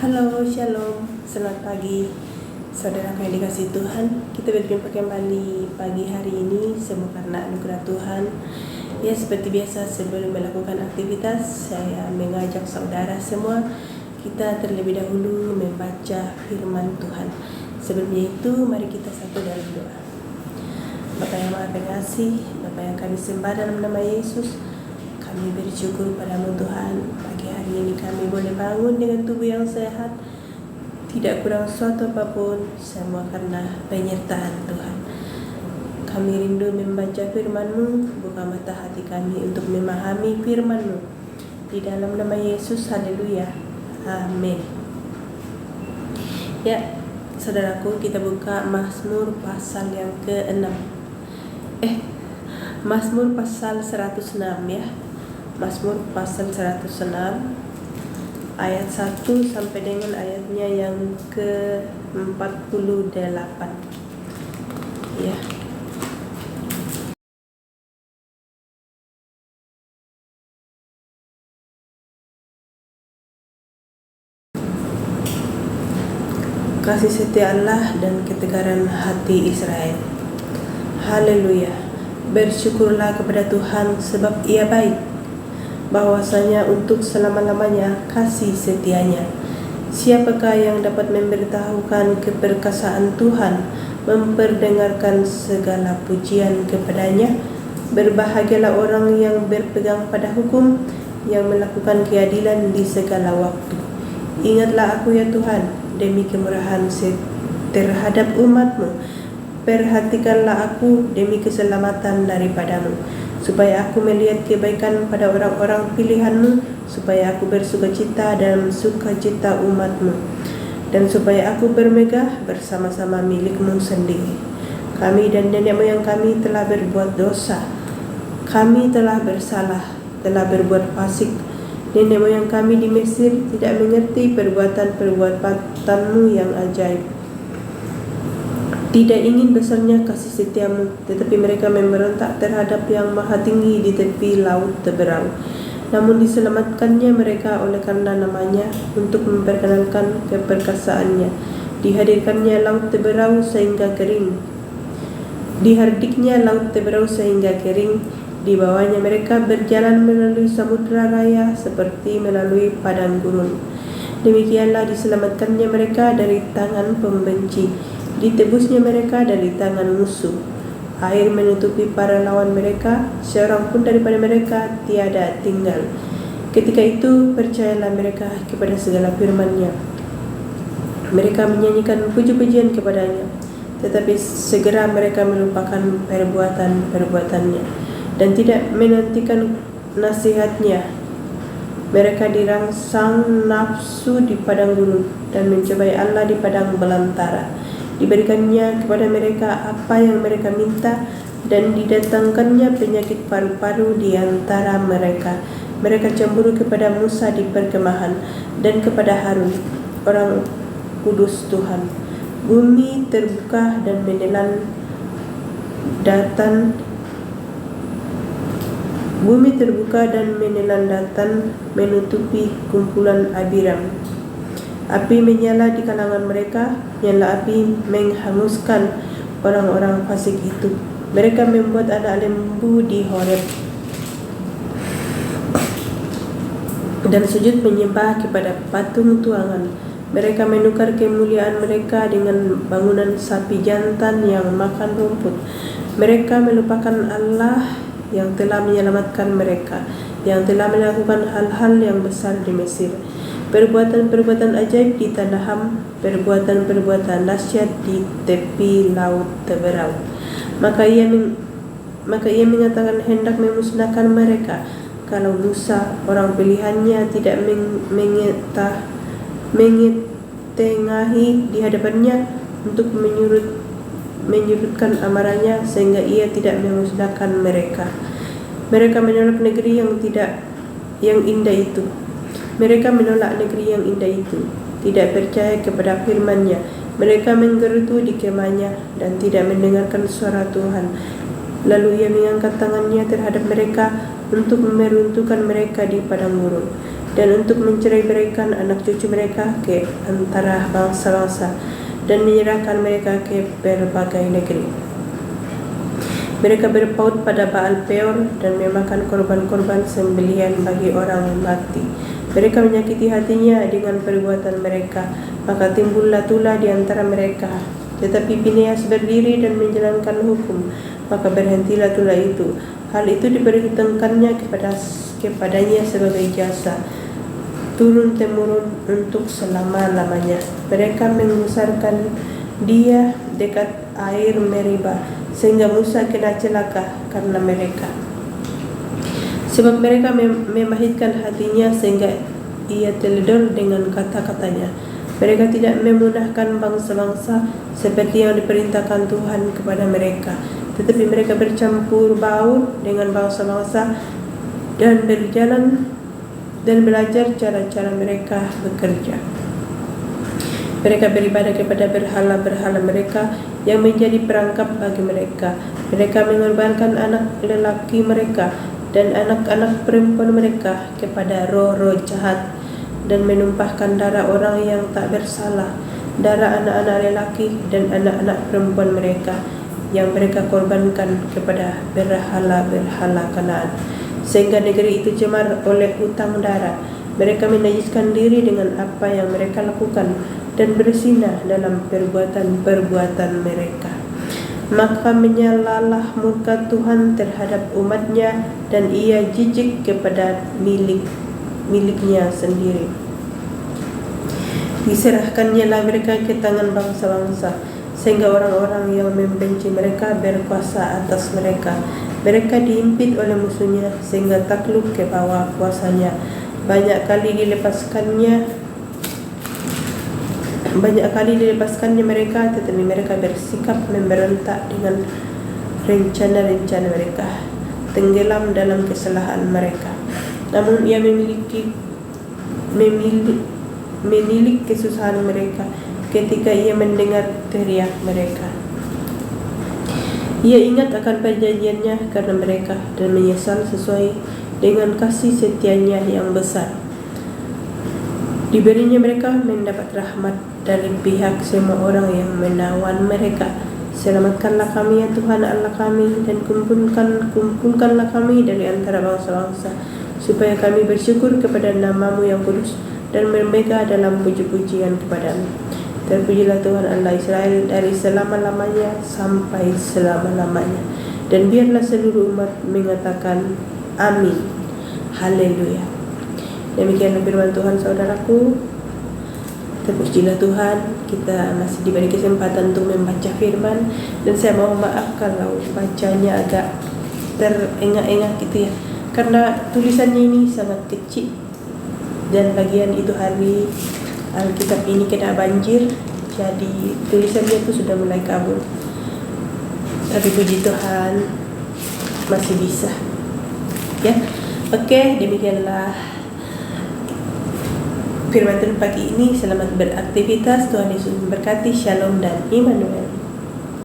Halo, shalom, selamat pagi saudara yang dikasih Tuhan. Kita berjumpa kembali pagi hari ini semua karena anugerah Tuhan. Ya, seperti biasa sebelum melakukan aktivitas, saya mengajak saudara semua kita terlebih dahulu membaca firman Tuhan. Sebelumnya itu mari kita satu dalam doa. Bapa yang Maha Pengasih, Bapa yang kami sembah dalam nama Yesus, kami bersyukur padamu Tuhan. Pagi hari ini kami boleh bangun dengan tubuh yang sehat, tidak kurang suatu apapun, semua karena penyertaan Tuhan. Kami rindu membaca firman-Mu, buka mata hati kami untuk memahami firman-Mu. Di dalam nama Yesus, haleluya, amin. Ya, saudaraku, kita buka Mazmur pasal yang ke-6. Mazmur pasal 106 ya. Mazmur pasal 106 ayat 1 sampai dengan ayatnya yang ke-48 ya. Kasih setia Allah dan ketegaran hati Israel. Haleluya. Bersyukurlah kepada Tuhan sebab Ia baik, bahwasanya untuk selama-lamanya kasih setianya. Siapakah yang dapat memberitahukan keperkasaan Tuhan, memperdengarkan segala pujian kepadanya? Berbahagialah orang yang berpegang pada hukum, yang melakukan keadilan di segala waktu. Ingatlah aku ya Tuhan, demi kemurahan terhadap umat-Mu. Perhatikanlah aku demi keselamatan daripadamu, supaya aku melihat kebaikan pada orang-orang pilihan-Mu, supaya aku bersukacita dalam sukacita umat-Mu, dan supaya aku bermegah bersama-sama milik-Mu sendiri. Kami dan nenek moyang kami telah berbuat dosa, kami telah bersalah, telah berbuat fasik. Nenek moyang kami di Mesir tidak mengerti perbuatan-perbuatan-Mu yang ajaib. Tidak ingin besarnya kasih setiamu, tetapi mereka memberontak terhadap yang maha tinggi di tepi laut teberau. Namun diselamatkannya mereka oleh karena namanya, untuk memperkenalkan keperkasaannya. Dihadirkannya laut teberau sehingga kering. Dihardiknya laut teberau sehingga kering. Di bawahnya mereka berjalan melalui samudra raya seperti melalui padang gurun. Demikianlah diselamatkannya mereka dari tangan pembenci, ditebusnya mereka dari tangan musuh. Air menutupi para lawan mereka, seorang pun daripada mereka tiada tinggal. Ketika itu percayalah mereka kepada segala firman-Nya. Mereka menyanyikan puji-pujian kepadanya, tetapi segera mereka melupakan perbuatan-perbuatannya dan tidak menantikan nasihat-Nya. Mereka dirangsang nafsu di padang gurun dan mencobai Allah di padang belantara. Diberikannya kepada mereka apa yang mereka minta, dan didatangkannya penyakit paru-paru di antara mereka. Mereka cemburu kepada Musa di perkemahan dan kepada Harun, orang kudus Tuhan. Bumi terbuka dan menelan datan menutupi kumpulan Abiram. Api menyala di kalangan mereka, nyala api menghanguskan orang-orang fasik itu. Mereka membuat anak lembu di Horeb dan sujud menyembah kepada patung tuangan. Mereka menukar kemuliaan mereka dengan bangunan sapi jantan yang makan rumput. Mereka melupakan Allah yang telah menyelamatkan mereka, yang telah melakukan hal-hal yang besar di Mesir. Perbuatan-perbuatan ajaib di tanah Ham, perbuatan-perbuatan dahsyat di tepi laut teberau. Maka ia mengatakan hendak memusnahkan mereka, kalau Musa, orang pilihannya, tidak mengetengahi di hadapannya untuk menyurutkan amarahnya, sehingga ia tidak memusnahkan mereka. Mereka menolak negeri yang indah itu. Mereka menolak negeri yang indah itu, tidak percaya kepada firman-Nya. Mereka menggerutu di kemahnya dan tidak mendengarkan suara Tuhan. Lalu Ia mengangkat tangan-Nya terhadap mereka untuk meruntuhkan mereka di padang gurun. dan untuk mencerai-beraikan anak cucu mereka ke antara bangsa-bangsa dan menyerahkan mereka ke berbagai negeri. Mereka berpaut pada Baal Peor dan memakan korban-korban sembelihan bagi orang mati. Mereka menyakiti hatinya dengan perbuatan mereka, maka timbullah tulah di antara mereka. Tetapi Fineas berdiri dan menjalankan hukum, maka berhentilah tulah itu. Hal itu diperhitungkannya kepadanya sebagai jasa turun-temurun untuk selama-lamanya. Mereka membesarkan dia dekat air Meriba, sehingga Musa kena celaka karena mereka. Sebab mereka memahitkan hatinya sehingga ia teledor dengan kata-katanya. Mereka tidak memunahkan bangsa-bangsa seperti yang diperintahkan Tuhan kepada mereka, tetapi mereka bercampur baur dengan bangsa-bangsa dan berjalan dan belajar cara-cara mereka bekerja. Mereka beribadah kepada berhala-berhala mereka yang menjadi perangkap bagi mereka. Mereka mengorbankan anak lelaki mereka dan anak-anak perempuan mereka kepada roh-roh jahat dan menumpahkan darah orang yang tak bersalah, darah anak-anak lelaki dan anak-anak perempuan mereka yang mereka korbankan kepada berhala-berhala Kanaan, sehingga negeri itu cemar oleh hutang darah. Mereka menajiskan diri dengan apa yang mereka lakukan dan bersinah dalam perbuatan-perbuatan mereka. Maka menyalalah murka Tuhan terhadap umatnya dan ia jijik kepada miliknya sendiri. Diserahkannya lah mereka ke tangan bangsa-bangsa, sehingga orang-orang yang membenci mereka berkuasa atas mereka. Mereka diimpit oleh musuhnya sehingga takluk ke bawah kuasanya. Banyak kali dilepaskannya mereka, tetapi mereka bersikap memberontak dengan rencana-rencana mereka, tenggelam dalam kesalahan mereka. Namun ia menilik kesusahan mereka ketika ia mendengar teriak mereka. Ia ingat akan perjanjiannya karena mereka dan menyesal sesuai dengan kasih setianya yang besar. Diberinya mereka mendapat rahmat dari pihak semua orang yang menawan mereka. Selamatkanlah kami ya Tuhan Allah kami, dan kumpulkanlah kami dari antara bangsa-bangsa, supaya kami bersyukur kepada nama-Mu yang kudus dan bermegah dalam puji-pujian kepadamu. Terpujilah Tuhan Allah Israel dari selama-lamanya sampai selama-lamanya. Dan biarlah seluruh umat mengatakan amin. Haleluya. Demikianlah firman Tuhan, saudaraku. Terpujilah Tuhan, kita masih diberi kesempatan untuk membaca firman. Dan saya mohon maaf kalau bacanya agak terengah-engah gitu ya, karena tulisannya ini sangat kecil. Dan bagian itu hari Alkitab ini kena banjir, jadi tulisannya itu sudah mulai kabur. Tapi puji Tuhan masih bisa. Ya, oke, demikianlah firman Tuhan pagi ini. Selamat beraktivitas, Tuhan Yesus memberkati. Shalom dan Immanuel.